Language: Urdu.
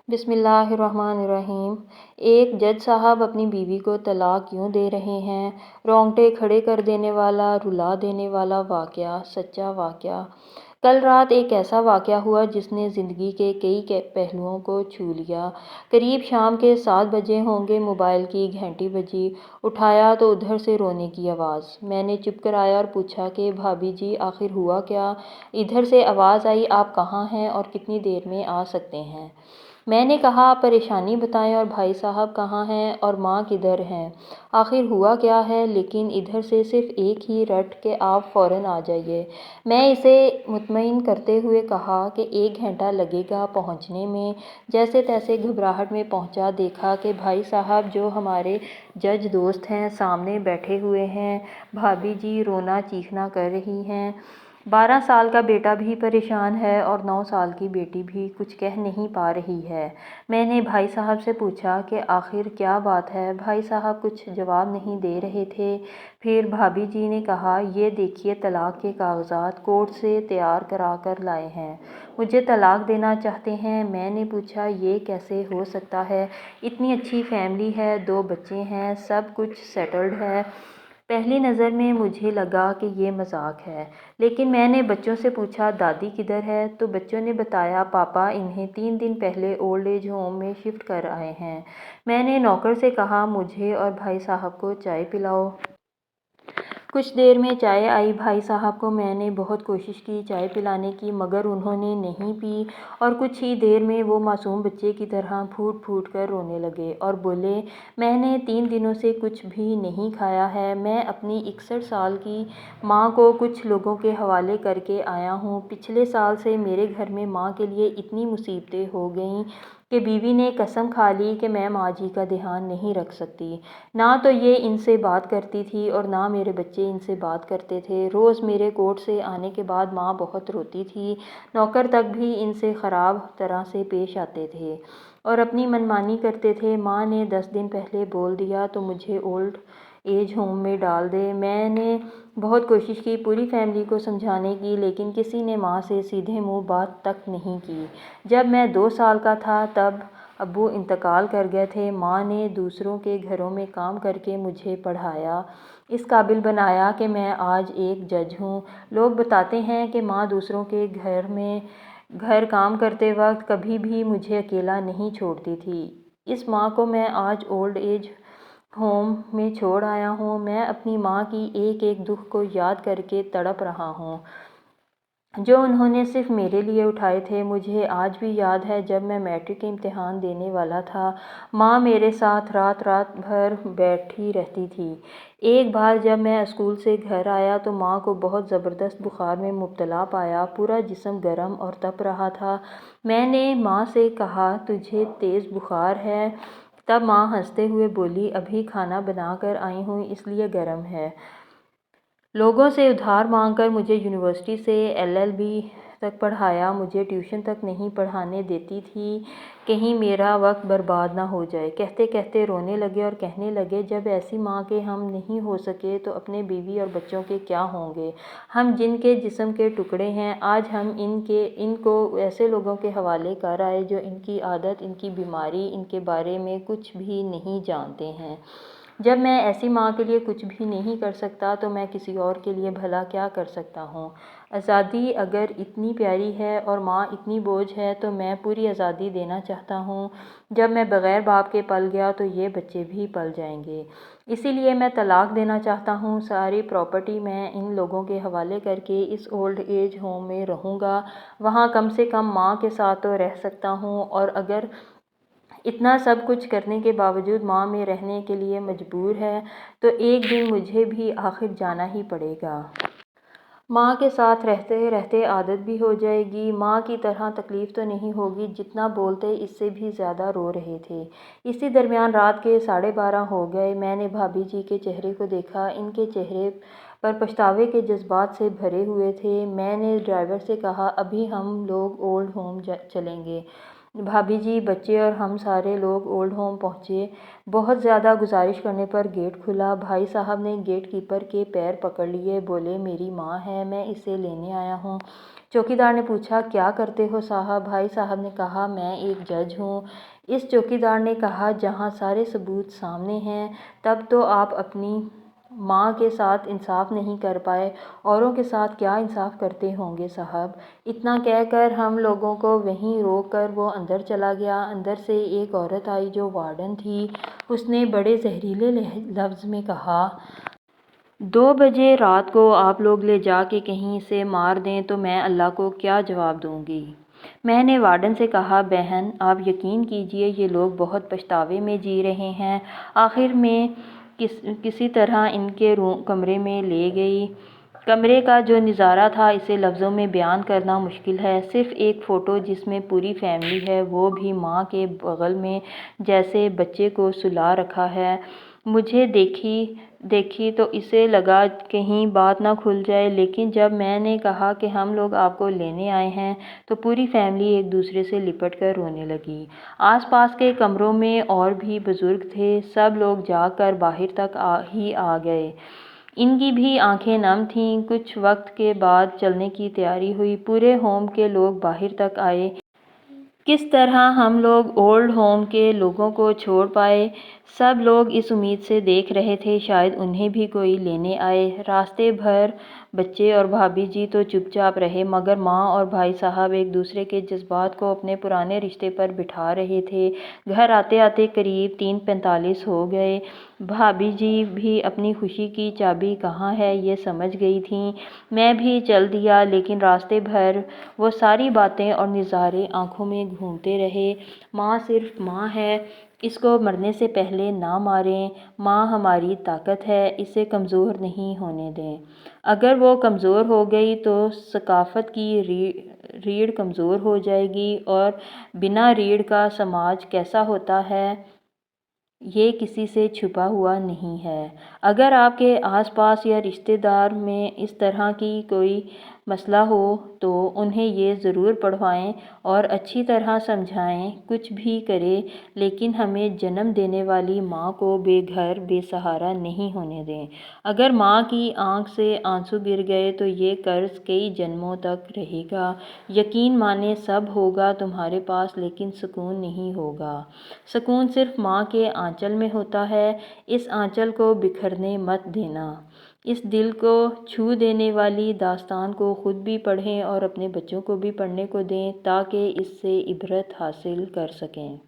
بسم اللہ الرحمن الرحیم۔ ایک جج صاحب اپنی بیوی کو طلاق کیوں دے رہے ہیں؟ رونگٹے کھڑے کر دینے والا، رلا دینے والا واقعہ، سچا واقعہ۔ کل رات ایک ایسا واقعہ ہوا جس نے زندگی کے کئی پہلوؤں کو چھو لیا۔ قریب شام کے 7 بجے ہوں گے، موبائل کی گھنٹی بجی۔ اٹھایا تو ادھر سے رونے کی آواز۔ میں نے چپ کرایا اور پوچھا کہ بھابی جی آخر ہوا کیا؟ ادھر سے آواز آئی، آپ کہاں ہیں اور کتنی دیر میں آ سکتے ہیں؟ میں نے کہا پریشانی بتائیں اور بھائی صاحب کہاں ہیں اور ماں کدھر ہیں؟ آخر ہوا کیا ہے؟ لیکن ادھر سے صرف ایک ہی رٹ کہ آپ فوراً آ جائیے۔ میں اسے مطمئن کرتے ہوئے کہا کہ 1 گھنٹہ لگے گا پہنچنے میں۔ جیسے تیسے گھبراہٹ میں پہنچا، دیکھا کہ بھائی صاحب جو ہمارے جج دوست ہیں سامنے بیٹھے ہوئے ہیں، بھابی جی رونا چیخنا کر رہی ہیں۔ 12 سال کا بیٹا بھی پریشان ہے اور 9 سال کی بیٹی بھی کچھ کہہ نہیں پا رہی ہے۔ میں نے بھائی صاحب سے پوچھا کہ آخر کیا بات ہے؟ بھائی صاحب کچھ جواب نہیں دے رہے تھے۔ پھر بھابی جی نے کہا، یہ دیکھیے طلاق کے کاغذات کورٹ سے تیار کرا کر لائے ہیں، مجھے طلاق دینا چاہتے ہیں۔ میں نے پوچھا یہ کیسے ہو سکتا ہے؟ اتنی اچھی فیملی ہے، 2 بچے ہیں، سب کچھ سیٹلڈ ہے۔ پہلی نظر میں مجھے لگا کہ یہ مذاق ہے، لیکن میں نے بچوں سے پوچھا دادی کدھر ہے؟ تو بچوں نے بتایا پاپا انہیں 3 دن پہلے اولڈ ایج ہوم میں شفٹ کر آئے ہیں۔ میں نے نوکر سے کہا مجھے اور بھائی صاحب کو چائے پلاؤ۔ کچھ دیر میں چائے آئی۔ بھائی صاحب کو میں نے بہت کوشش کی چائے پلانے کی، مگر انہوں نے نہیں پی اور کچھ ہی دیر میں وہ معصوم بچے کی طرح پھوٹ پھوٹ کر رونے لگے اور بولے، میں نے 3 دنوں سے کچھ بھی نہیں کھایا ہے۔ میں اپنی 61 سال کی ماں کو کچھ لوگوں کے حوالے کر کے آیا ہوں۔ پچھلے سال سے میرے گھر میں ماں کے لیے اتنی مصیبتیں ہو گئیں کہ بیوی نے قسم کھا لی کہ میں ماں جی کا دھیان نہیں رکھ سکتی۔ نہ تو یہ ان سے بات کرتی تھی اور نہ میرے بچے ان سے بات کرتے تھے۔ روز میرے کورٹ سے آنے کے بعد ماں بہت روتی تھی، نوکر تک بھی ان سے خراب طرح سے پیش آتے تھے اور اپنی منمانی کرتے تھے۔ ماں نے 10 دن پہلے بول دیا تو مجھے اولڈ ایج ہوم میں ڈال دے۔ میں نے بہت کوشش کی پوری فیملی کو سمجھانے کی، لیکن کسی نے ماں سے سیدھے منہ بات تک نہیں کی۔ جب میں 2 سال کا تھا تب ابو انتقال کر گئے تھے۔ ماں نے دوسروں کے گھروں میں کام کر کے مجھے پڑھایا، اس قابل بنایا کہ میں آج ایک جج ہوں۔ لوگ بتاتے ہیں کہ ماں دوسروں کے گھر کام کرتے وقت کبھی بھی مجھے اکیلا نہیں چھوڑتی تھی۔ اس ماں کو میں آج اولڈ ایج ہوم میں چھوڑ آیا ہوں۔ میں اپنی ماں کی ایک ایک دکھ کو یاد کر کے تڑپ رہا ہوں جو انہوں نے صرف میرے لیے اٹھائے تھے۔ مجھے آج بھی یاد ہے جب میں میٹرک کے امتحان دینے والا تھا، ماں میرے ساتھ رات رات بھر بیٹھی رہتی تھی۔ ایک بار جب میں اسکول سے گھر آیا تو ماں کو بہت زبردست بخار میں مبتلا پایا، پورا جسم گرم اور تپ رہا تھا۔ میں نے ماں سے کہا تجھے تیز بخار ہے؟ تب ماں ہنستے ہوئے بولی، ابھی کھانا بنا کر آئی ہوں اس لیے گرم ہے۔ لوگوں سے ادھار مانگ کر مجھے یونیورسٹی سے LLB تک پڑھایا، مجھے ٹیوشن تک نہیں پڑھانے دیتی تھی، کہیں میرا وقت برباد نہ ہو جائے۔ کہتے کہتے رونے لگے اور کہنے لگے، جب ایسی ماں کے ہم نہیں ہو سکے تو اپنے بیوی اور بچوں کے کیا ہوں گے؟ ہم جن کے جسم کے ٹکڑے ہیں، آج ہم ان کو ایسے لوگوں کے حوالے کر آئے جو ان کی عادت، ان کی بیماری، ان کے بارے میں کچھ بھی نہیں جانتے ہیں۔ جب میں ایسی ماں کے لیے کچھ بھی نہیں کر سکتا تو میں کسی اور کے لیے بھلا کیا کر سکتا ہوں؟ آزادی اگر اتنی پیاری ہے اور ماں اتنی بوجھ ہے تو میں پوری آزادی دینا چاہتا ہوں۔ جب میں بغیر باپ کے پل گیا تو یہ بچے بھی پل جائیں گے۔ اسی لیے میں طلاق دینا چاہتا ہوں۔ ساری پراپرٹی میں ان لوگوں کے حوالے کر کے اس اولڈ ایج ہوم میں رہوں گا۔ وہاں کم سے کم ماں کے ساتھ تو رہ سکتا ہوں، اور اگر اتنا سب کچھ کرنے کے باوجود ماں میں رہنے کے لیے مجبور ہے تو ایک دن مجھے بھی آخر جانا ہی پڑے گا۔ ماں کے ساتھ رہتے رہتے عادت بھی ہو جائے گی۔ ماں کی طرح تکلیف تو نہیں ہوگی۔ جتنا بولتے اس سے بھی زیادہ رو رہے تھے۔ اسی درمیان رات کے 12:30 ہو گئے۔ میں نے بھابی جی کے چہرے کو دیکھا، ان کے چہرے پر پچھتاوے کے جذبات سے بھرے ہوئے تھے۔ میں نے ڈرائیور سے کہا، ابھی ہم لوگ اولڈ ہوم چلیں گے۔ بھابی جی، بچے اور ہم سارے لوگ اولڈ ہوم پہنچے۔ بہت زیادہ گزارش کرنے پر گیٹ کھلا۔ بھائی صاحب نے گیٹ کیپر کے پیر پکڑ لیے، بولے، میری ماں ہے، میں اسے لینے آیا ہوں۔ چوکیدار نے پوچھا کیا کرتے ہو صاحب؟ بھائی صاحب نے کہا میں ایک جج ہوں۔ اس چوکیدار نے کہا جہاں سارے ثبوت سامنے ہیں تب تو آپ اپنی ماں کے ساتھ انصاف نہیں کر پائے، اوروں کے ساتھ کیا انصاف کرتے ہوں گے صاحب؟ اتنا کہہ کر ہم لوگوں کو وہیں روک کر وہ اندر چلا گیا۔ اندر سے ایک عورت آئی جو وارڈن تھی۔ اس نے بڑے زہریلے لفظ میں کہا 2 بجے رات کو آپ لوگ لے جا کے کہیں اسے مار دیں تو میں اللہ کو کیا جواب دوں گی؟ میں نے وارڈن سے کہا بہن آپ یقین کیجئے یہ لوگ بہت پچھتاوے میں جی رہے ہیں۔ آخر میں کسی طرح ان کے کمرے میں لے گئی۔ کمرے کا جو نظارہ تھا اسے لفظوں میں بیان کرنا مشکل ہے۔ صرف ایک فوٹو جس میں پوری فیملی ہے، وہ بھی ماں کے بغل میں جیسے بچے کو سلا رکھا ہے۔ مجھے دیکھی تو اسے لگا کہیں بات نہ کھل جائے، لیکن جب میں نے کہا کہ ہم لوگ آپ کو لینے آئے ہیں تو پوری فیملی ایک دوسرے سے لپٹ کر رونے لگی۔ آس پاس کے کمروں میں اور بھی بزرگ تھے، سب لوگ جاگ کر باہر تک ہی آ گئے۔ ان کی بھی آنکھیں نم تھیں۔ کچھ وقت کے بعد چلنے کی تیاری ہوئی، پورے ہوم کے لوگ باہر تک آئے۔ کس طرح ہم لوگ اولڈ ہوم کے لوگوں کو چھوڑ پائے؟ سب لوگ اس امید سے دیکھ رہے تھے شاید انہیں بھی کوئی لینے آئے۔ راستے بھر بچے اور بھابھی جی تو چپ چاپ رہے، مگر ماں اور بھائی صاحب ایک دوسرے کے جذبات کو اپنے پرانے رشتے پر بٹھا رہے تھے۔ گھر آتے آتے قریب 3:45 ہو گئے۔ بھابھی جی بھی اپنی خوشی کی چابی کہاں ہے یہ سمجھ گئی تھیں۔ میں بھی چل دیا، لیکن راستے بھر وہ ساری باتیں اور نظارے آنکھوں میں گھومتے رہے۔ ماں صرف ماں ہے، اس کو مرنے سے پہلے نہ ماریں۔ ماں ہماری طاقت ہے، اسے کمزور نہیں ہونے دیں۔ اگر وہ کمزور ہو گئی تو ثقافت کی ریڑھ کمزور ہو جائے گی، اور بنا ریڑھ کا سماج کیسا ہوتا ہے یہ کسی سے چھپا ہوا نہیں ہے۔ اگر آپ کے آس پاس یا رشتے دار میں اس طرح کی کوئی مسئلہ ہو تو انہیں یہ ضرور پڑھوائیں اور اچھی طرح سمجھائیں۔ کچھ بھی کرے لیکن ہمیں جنم دینے والی ماں کو بے گھر بے سہارا نہیں ہونے دیں۔ اگر ماں کی آنکھ سے آنسو گر گئے تو یہ قرض کئی جنموں تک رہے گا۔ یقین مانیں سب ہوگا تمہارے پاس لیکن سکون نہیں ہوگا۔ سکون صرف ماں کے آنچل میں ہوتا ہے، اس آنچل کو بکھرنے مت دینا۔ اس دل کو چھو دینے والی داستان کو خود بھی پڑھیں اور اپنے بچوں کو بھی پڑھنے کو دیں تاکہ اس سے عبرت حاصل کر سکیں۔